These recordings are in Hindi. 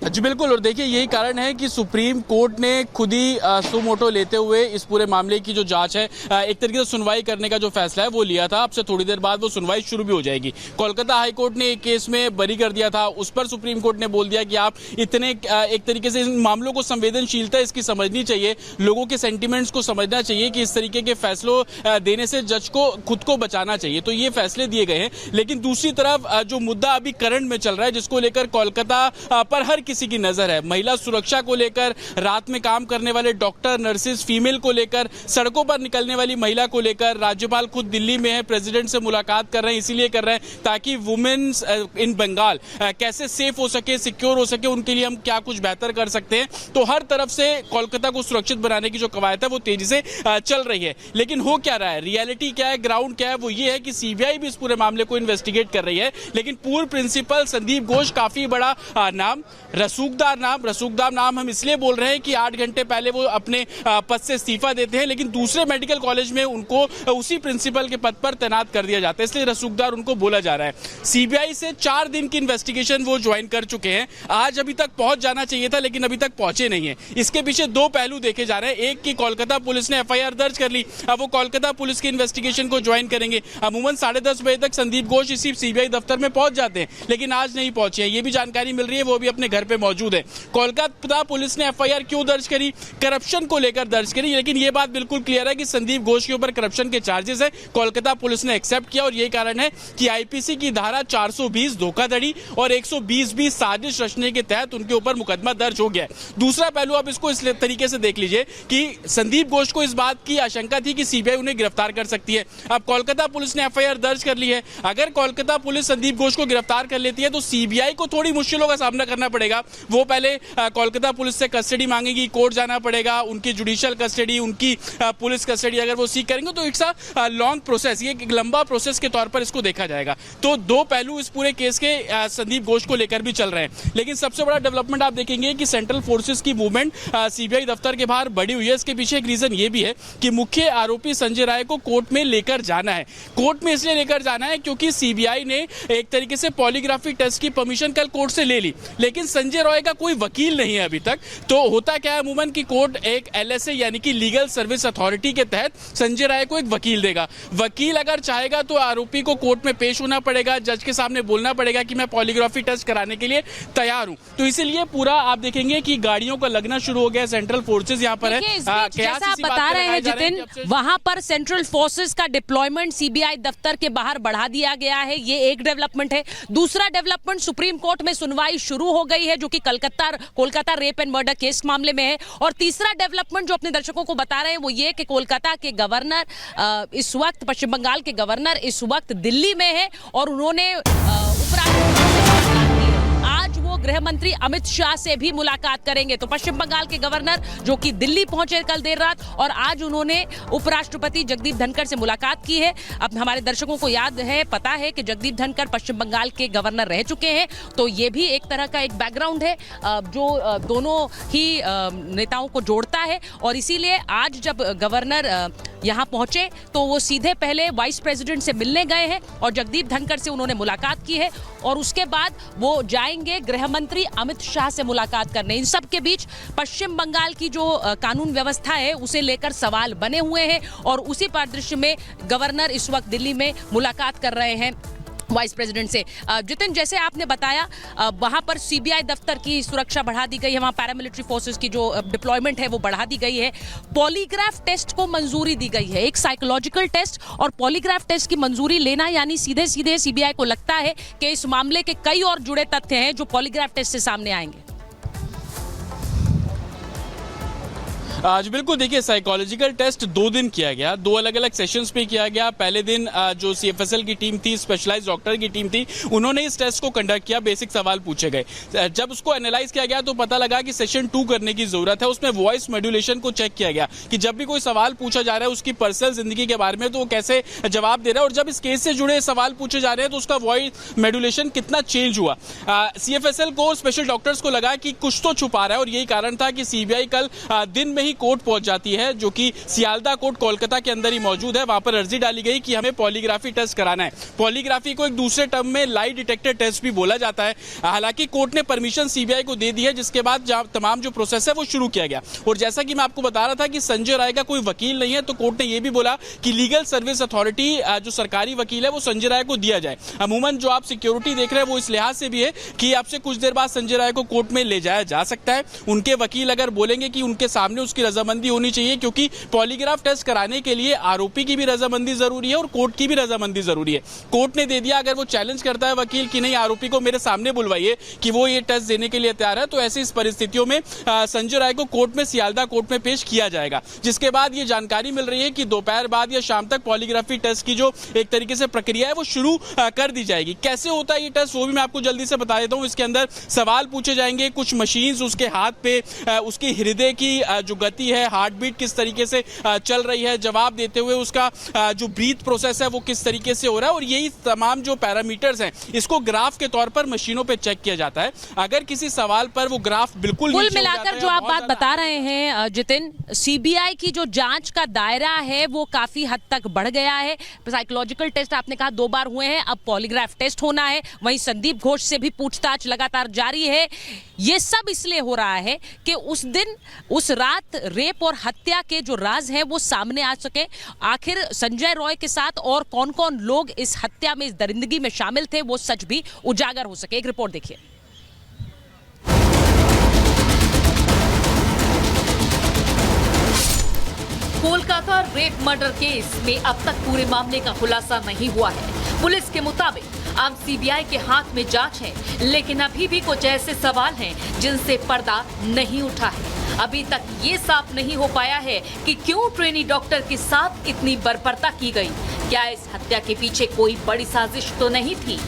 जी बिल्कुल, और देखिए यही कारण है कि सुप्रीम कोर्ट ने खुद ही सुमोटो लेते हुए इस पूरे मामले की जो जांच है, एक तरीके से सुनवाई करने का जो फैसला है वो लिया था। अब से थोड़ी देर बाद वो सुनवाई शुरू भी हो जाएगी। कोलकाता हाईकोर्ट ने एक केस में बरी कर दिया था, उस पर सुप्रीम कोर्ट ने बोल दिया कि आप इतने एक तरीके से इन मामलों को संवेदनशीलता इसकी समझनी चाहिए, लोगों के सेंटिमेंट्स को समझना चाहिए कि इस तरीके के फैसलों देने से जज को खुद को बचाना चाहिए। तो ये फैसले दिए गए हैं। लेकिन दूसरी तरफ जो मुद्दा अभी करंट में चल रहा है, जिसको लेकर कोलकाता पर हर किसी की नजर है, महिला सुरक्षा को लेकर, रात में काम करने वाले डॉक्टर, नर्सेज, फीमेल को लेकर, सड़कों पर निकलने वाली महिला को लेकर, राज्यपाल खुद दिल्ली में है, प्रेसिडेंट से मुलाकात कर रहे हैं, इसीलिए कर रहे हैं ताकि वुमेन्स इन बंगाल कैसे सेफ हो सके, सिक्योर हो सके, उनके लिए हम क्या कुछ बेहतर कर सकते हैं। तो हर तरफ से कोलकाता को सुरक्षित बनाने की जो कवायद है वो तेजी से चल रही है। लेकिन हो क्या रहा है, रियलिटी क्या है, ग्राउंड क्या है, वो ये है कि सीबीआई भी इस पूरे मामले को इन्वेस्टिगेट कर रही है। लेकिन पूर्व प्रिंसिपल संदीप घोष काफी बड़ा नाम, रसूखदार नाम हम इसलिए बोल रहे हैं कि 8 घंटे पहले वो अपने पद से इस्तीफा देते हैं, लेकिन दूसरे मेडिकल कॉलेज में उनको उसी प्रिंसिपल के पद पर तैनात कर दिया जाता है, इसलिए रसूखदार उनको बोला जा रहा है। सीबीआई से 4 दिन की इन्वेस्टिगेशन वो ज्वाइन कर चुके हैं। आज अभी तक पहुंच जाना चाहिए था, लेकिन अभी तक पहुंचे नहीं है। इसके पीछे 2 पहलू देखे जा रहे हैं। एक कि कोलकाता पुलिस ने एफआईआर दर्ज कर ली, अब वो कोलकाता पुलिस की इन्वेस्टिगेशन को ज्वाइन करेंगे। अमूमन 10:30 बजे तक संदीप घोष इसी सीबीआई दफ्तर में पहुंच जाते हैं, लेकिन आज नहीं पहुंचे हैं। ये भी जानकारी मिल रही है, वो भी अपने घर पे मौजूद है। कोलकाता पुलिस ने एफआईआर क्यों दर्ज करी? करप्शन को लेकर दर्ज करी, लेकिन ये बात बिल्कुल क्लियर है कि संदीप घोष के ऊपर करप्शन के चार्जेस है। कोलकाता पुलिस ने एक्सेप्ट किया और यही कारण है कि आईपीसी की धारा 420 धोखाधड़ी और 120 साजिश रचने के तहत उनके ऊपर मुकदमा दर्ज हो गया है। दूसरा पहलू आप इसको इस तरीके से देख लीजिए कि संदीप घोष को इस बात की आशंका थी कि सीबीआई उन्हें गिरफ्तार कर सकती है। अब कोलकाता पुलिस ने एफआईआर दर्ज कर ली है। अगर कोलकाता पुलिस संदीप घोष को गिरफ्तार कर लेती है तो सीबीआई को थोड़ी मुश्किलों का सामना करना पड़ेगा। वो पहले कोलकाता पुलिस से कस्टडी मांगेगी, कोर्ट जाना पड़ेगा, उनकी जुडिशियल कस्टडी, उनकी पुलिस कस्टडी अगर वो सीख करेंगे तो इट्स अ लॉन्ग प्रोसेस, ये एक लंबा प्रोसेस के तौर पर इसको देखा जाएगा। तो 2 पहलू इस पूरे केस के संदीप घोष को लेकर भी चल रहे हैं। लेकिन सबसे बड़ा डेवलपमेंट आप देखेंगे कि सेंट्रल फोर्सेस की मूवमेंट सीबीआई दफ्तर के बाहर बढ़ी हुई है। इसके पीछे एक रीजन ये भी है कि मुख्य आरोपी संजय राय को कोर्ट में लेकर जाना है। कोर्ट में इसलिए लेकर जाना है क्योंकि सीबीआई ने एक तरीके से पॉलीग्राफी टेस्ट की परमिशन कल कोर्ट से ले ली, लेकिन संजय राय का कोई वकील नहीं है अभी तक। तो होता क्या है अमूमन कि कोर्ट एक एलएसए यानी कि लीगल सर्विस अथॉरिटी के तहत संजय राय को एक वकील देगा। वकील अगर चाहेगा तो आरोपी को कोर्ट में पेश होना पड़ेगा, जज के सामने बोलना पड़ेगा कि मैं पॉलीग्राफी टेस्ट कराने के लिए तैयार हूं। तो इसीलिए पूरा आप देखेंगे कि गाड़ियों का लगना शुरू हो गया। सेंट्रल फोर्सेस यहां पर है। जैसा आप बता रहे हैं जितिन, वहां पर सेंट्रल फोर्सेस का डिप्लॉयमेंट सीबीआई दफ्तर के बाहर बढ़ा दिया गया है, ये एक डेवलपमेंट है। दूसरा डेवलपमेंट, सुप्रीम कोर्ट में सुनवाई शुरू हो गई है जो कि Kolkata rape and murder case मामले में है। और तीसरा डेवलपमेंट जो अपने दर्शकों को बता रहे हैं वो ये कि कोलकाता के गवर्नर इस वक्त, पश्चिम बंगाल के गवर्नर इस वक्त दिल्ली में है और उन्होंने आज वो गृह मंत्री अमित शाह से भी मुलाकात करेंगे। तो पश्चिम बंगाल के गवर्नर जो कि दिल्ली पहुंचे कल देर रात और आज उन्होंने उपराष्ट्रपति जगदीप धनखड़ से मुलाकात की है। अब हमारे दर्शकों को याद है, पता है कि जगदीप धनखड़ पश्चिम बंगाल के गवर्नर रह चुके हैं, तो ये भी एक तरह का एक बैकग्राउंड है जो दोनों ही नेताओं को जोड़ता है। और इसीलिए आज जब गवर्नर यहाँ पहुंचे तो वो सीधे पहले वाइस प्रेसिडेंट से मिलने गए हैं और जगदीप धनखड़ से उन्होंने मुलाकात की है और उसके बाद वो जाएंगे गृह मंत्री अमित शाह से मुलाकात करने। इन सब के बीच पश्चिम बंगाल की जो कानून व्यवस्था है उसे लेकर सवाल बने हुए हैं और उसी परिदृश्य में गवर्नर इस वक्त दिल्ली में मुलाकात कर रहे हैं वाइस प्रेसिडेंट से। जितिन, जैसे आपने बताया वहां पर सीबीआई दफ्तर की सुरक्षा बढ़ा दी गई है, वहां पैरामिलिट्री फोर्सेस की जो डिप्लॉयमेंट है वो बढ़ा दी गई है। पॉलीग्राफ टेस्ट को मंजूरी दी गई है, एक साइकोलॉजिकल टेस्ट, और पॉलीग्राफ टेस्ट की मंजूरी लेना यानी सीधे सीधे सीबीआई को लगता है कि इस मामले के कई और जुड़े तथ्य हैं जो पॉलीग्राफ टेस्ट से सामने आएंगे। जी बिल्कुल, देखिए साइकोलॉजिकल टेस्ट 2 दिन किया गया, 2 अलग अलग सेशंस पे किया गया। पहले दिन जो सीएफएसएल की टीम थी, स्पेशलाइज्ड डॉक्टर की टीम थी, उन्होंने इस टेस्ट को कंडक्ट किया, बेसिक सवाल पूछे गए। जब उसको एनालाइज किया गया तो पता लगा कि सेशन 2 करने की जरूरत है। उसमें वॉइस मॉड्यूलेशन को चेक किया गया कि जब भी कोई सवाल पूछा जा रहा है उसकी पर्सनल जिंदगी के बारे में तो वो कैसे जवाब दे रहा है, और जब इस केस से जुड़े सवाल पूछे जा रहे हैं तो उसका वॉइस मॉड्यूलेशन कितना चेंज हुआ। सीएफएसएल को, स्पेशल डॉक्टर्स को लगा कि कुछ तो छुपा रहा है और यही कारण था कि सीबीआई कल दिन में ही कोर्ट पहुंच जाती है, जो कि सियालदा कोर्ट कोलकाता के अंदर ही मौजूद है। वहां पर अर्जी डाली गई कि हमें पॉलीग्राफी टेस्ट कराना है। पॉलीग्राफी को एक दूसरे टर्म में लाई डिटेक्टर टेस्ट भी बोला जाता है। हालांकि कोर्ट ने परमिशन सीबीआई को दे दी है, जिसके बाद तमाम जो प्रोसेस है वो शुरू किया गया। और जैसा कि मैं आपको बता रहा था कि संजय राय का कोई वकील नहीं है, तो कोर्ट ने यह भी बोला कि लीगल सर्विस अथॉरिटी जो सरकारी वकील है वो संजय राय को दिया जाए। अमूमन जो आप सिक्योरिटी देख रहे हैं वो इस लिहाज से भी है कि आपसे कुछ देर बाद संजय राय को कोर्ट में ले जाया जा सकता है। उनके वकील अगर बोलेंगे कि उनके सामने उसकी रजामंदी होनी चाहिए, क्योंकि पॉलीग्राफ टेस्ट कराने के लिए आरोपी की भी रजामंदी जरूरी है और कोर्ट की भी रजामंदी जरूरी है। कोर्ट ने दे दिया। अगर वो चैलेंज करता है वकील कि नहीं, आरोपी को मेरे सामने बुलवाइए कि वो ये टेस्ट देने के लिए तैयार है, तो ऐसी इस परिस्थितियों में संजय राय को कोर्ट में, सियालदा कोर्ट में पेश किया जाएगा। जिसके बाद ये जानकारी मिल रही है कि दोपहर बाद या शाम तक पॉलीग्राफी टेस्ट की जो एक तरीके से प्रक्रिया है वो शुरू कर दी जाएगी। कैसे होता है ये टेस्ट वो भी मैं आपको जल्दी से बता देता हूं। इसके अंदर सवाल पूछे जाएंगे, कुछ मशीन्स उसके हाथ पे, उसकी हृदय की जो गति है, हार्ट बीट किस तरीके से चल रही है, जवाब देते हुए उसका जो ब्रीथ प्रोसेस है वो किस तरीके से हो रहा है, और यही तमाम जो पैरामीटर्स हैं इसको ग्राफ के तौर पर मशीनों पे चेक किया जाता है। अगर किसी सवाल पर वो ग्राफ बिल्कुल कुल मिलाकर जो आप बात बता रहे हैं जितिन, सीबीआई की जो जांच का दायरा है वो काफी हद तक बढ़ गया है। साइकोलॉजिकल टेस्ट आपने कहा 2 बार हुए हैं, अब पॉलीग्राफ टेस्ट होना है। वहीं संदीप घोष से भी पूछताछ लगातार जारी है। ये सब इसलिए हो रहा है कि उस दिन, उस रात रेप और हत्या के जो राज हैं वो सामने आ सके। आखिर संजय रॉय के साथ और कौन कौन लोग इस हत्या में, इस दरिंदगी में शामिल थे, वो सच भी उजागर हो सके। एक रिपोर्ट देखिए। कोलकाता रेप मर्डर केस में अब तक पूरे मामले का खुलासा नहीं हुआ है। पुलिस के मुताबिक अब सीबीआई के हाथ में जांच है, लेकिन अभी भी कुछ ऐसे सवाल हैं जिनसे पर्दा नहीं उठा है। अभी तक ये साफ नहीं हो पाया है कि क्यों ट्रेनी डॉक्टर के साथ इतनी बर्बरता की गई। क्या इस हत्या के पीछे कोई बड़ी साजिश तो नहीं थी?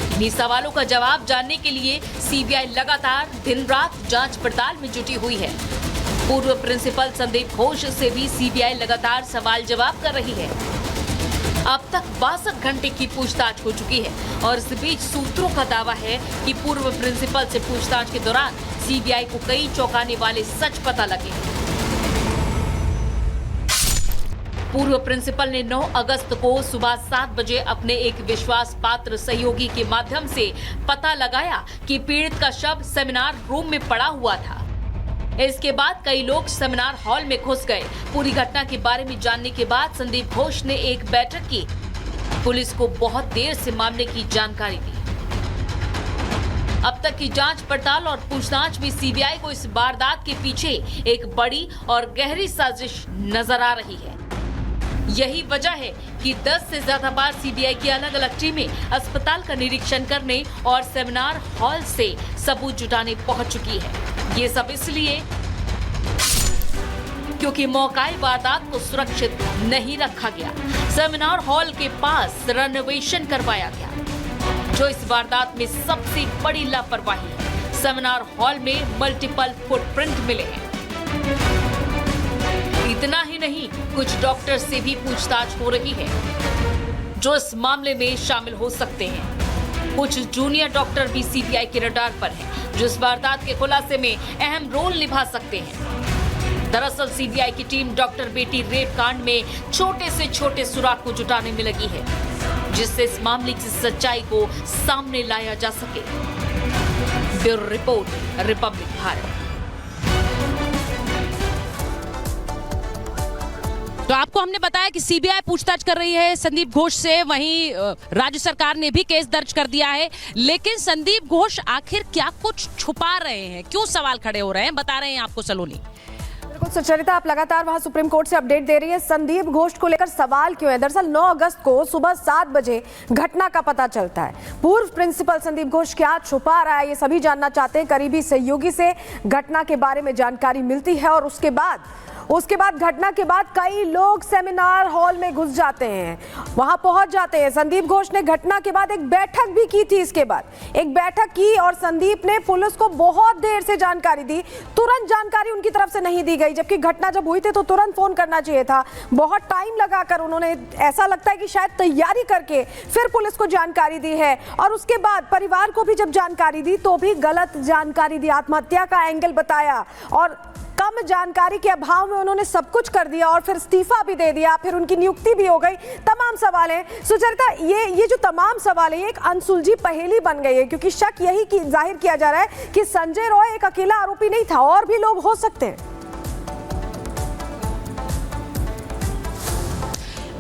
इन्हीं सवालों का जवाब जानने के लिए सीबीआई लगातार दिन रात जांच पड़ताल में जुटी हुई है। पूर्व प्रिंसिपल संदीप घोष से भी सीबीआई लगातार सवाल जवाब कर रही है। अब तक 62 घंटे की पूछताछ हो चुकी है और इस बीच सूत्रों का दावा है कि पूर्व प्रिंसिपल से पूछताछ के दौरान सीबीआई को कई चौंकाने वाले सच पता लगे। पूर्व प्रिंसिपल ने 9 अगस्त को सुबह 7 बजे अपने एक विश्वास पात्र सहयोगी के माध्यम से पता लगाया कि पीड़ित का शव सेमिनार रूम में पड़ा हुआ था। इसके बाद कई लोग सेमिनार हॉल में घुस गए। पूरी घटना के बारे में जानने के बाद संदीप घोष ने एक बैठक की। पुलिस को बहुत देर से मामले की जानकारी दी। अब तक की जांच पड़ताल और पूछताछ में सीबीआई को इस वारदात के पीछे एक बड़ी और गहरी साजिश नजर आ रही है। यही वजह है कि 10 से ज्यादा बार सीबीआई की अलग अलग टीमें अस्पताल का निरीक्षण करने और सेमिनार हॉल से सबूत जुटाने पहुंच चुकी है। ये सब इसलिए क्योंकि मौकाई वारदात को सुरक्षित नहीं रखा गया। सेमिनार हॉल के पास रेनोवेशन करवाया गया, जो इस वारदात में सबसे बड़ी लापरवाही है। सेमिनार हॉल में मल्टीपल फुटप्रिंट मिले हैं। इतना ही नहीं, कुछ डॉक्टर से भी पूछताछ हो रही है जो इस मामले में शामिल हो सकते हैं। कुछ जूनियर डॉक्टर भी सीबीआई के रडार पर हैं, जो इस वारदात के खुलासे में अहम रोल निभा सकते हैं। दरअसल सीबीआई की टीम डॉक्टर बेटी रेप कांड में छोटे से छोटे सुराग को जुटाने में लगी है, जिससे इस मामले की सच्चाई को सामने लाया जा सके। Bureau report, Republic Bharat. तो आपको हमने बताया कि सीबीआई पूछताछ कर रही है संदीप घोष से, वहीं राज्य सरकार ने भी केस दर्ज कर दिया है। लेकिन संदीप घोष आखिर क्या कुछ छुपा रहे हैं, क्यों सवाल खड़े हो रहे हैं, बता रहे हैं आपको सलोनी। बिल्कुल सुचरिता, आप लगातार वहां सुप्रीम कोर्ट से अपडेट दे रही है। संदीप घोष को लेकर सवाल क्यों है? दरअसल 9 अगस्त को सुबह 7 बजे घटना का पता चलता है। पूर्व प्रिंसिपल संदीप घोष क्या छुपा रहा है, ये सभी जानना चाहते हैं। करीबी सहयोगी से घटना के बारे में जानकारी मिलती है और उसके बाद उसके बाद घटना के बाद कई लोग सेमिनार हॉल में घुस जाते हैं, वहां पहुंच जाते हैं। संदीप घोष ने घटना के बाद एक बैठक भी की थी। इसके बाद एक बैठक की और संदीप ने पुलिस को बहुत देर से जानकारी दी। तुरंत जानकारी उनकी तरफ से नहीं दी गई, जबकि घटना जब हुई थी तो तुरंत फोन करना चाहिए था। बहुत टाइम लगाकर उन्होंने, ऐसा लगता है कि शायद तैयारी करके फिर पुलिस को जानकारी दी है, और उसके बाद परिवार को भी जब जानकारी दी तो भी गलत जानकारी दी, आत्महत्या का एंगल बताया, और कम जानकारी के अभाव में उन्होंने सब कुछ कर दिया और फिर इस्तीफा भी दे दिया, फिर उनकी नियुक्ति भी हो गई। तमाम सवाल हैं सुचरिता, ये जो तमाम सवाल है, ये एक अनसुलझी पहेली बन गई है, क्योंकि शक यही जाहिर किया जा रहा है कि संजय रॉय एक अकेला आरोपी नहीं था, और भी लोग हो सकते हैं।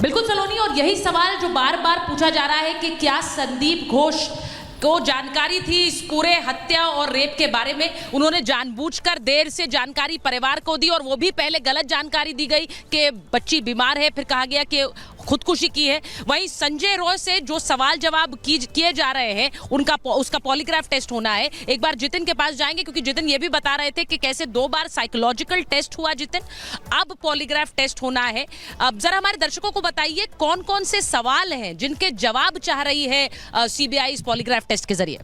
बिल्कुल सलोनी, और यही सवाल जो बार बार पूछा जा रहा है कि क्या संदीप घोष को जानकारी थी इस पूरे हत्या और रेप के बारे में। उन्होंने जानबूझकर देर से जानकारी परिवार को दी, और वो भी पहले गलत जानकारी दी गई कि बच्ची बीमार है, फिर कहा गया कि खुदकुशी की है। वहीं संजय रॉय से जो सवाल जवाब किए जा रहे हैं उसका पॉलीग्राफ टेस्ट होना है। एक बार जितिन के पास जाएंगे, क्योंकि जितिन ये भी बता रहे थे कि कैसे 2 बार साइकोलॉजिकल टेस्ट हुआ जितिन, अब पॉलीग्राफ टेस्ट होना है। अब जरा हमारे दर्शकों को बताइए कौन कौन से सवाल हैं जिनके जवाब चाह रही है सीबीआई इस पॉलीग्राफ टेस्ट के जरिए।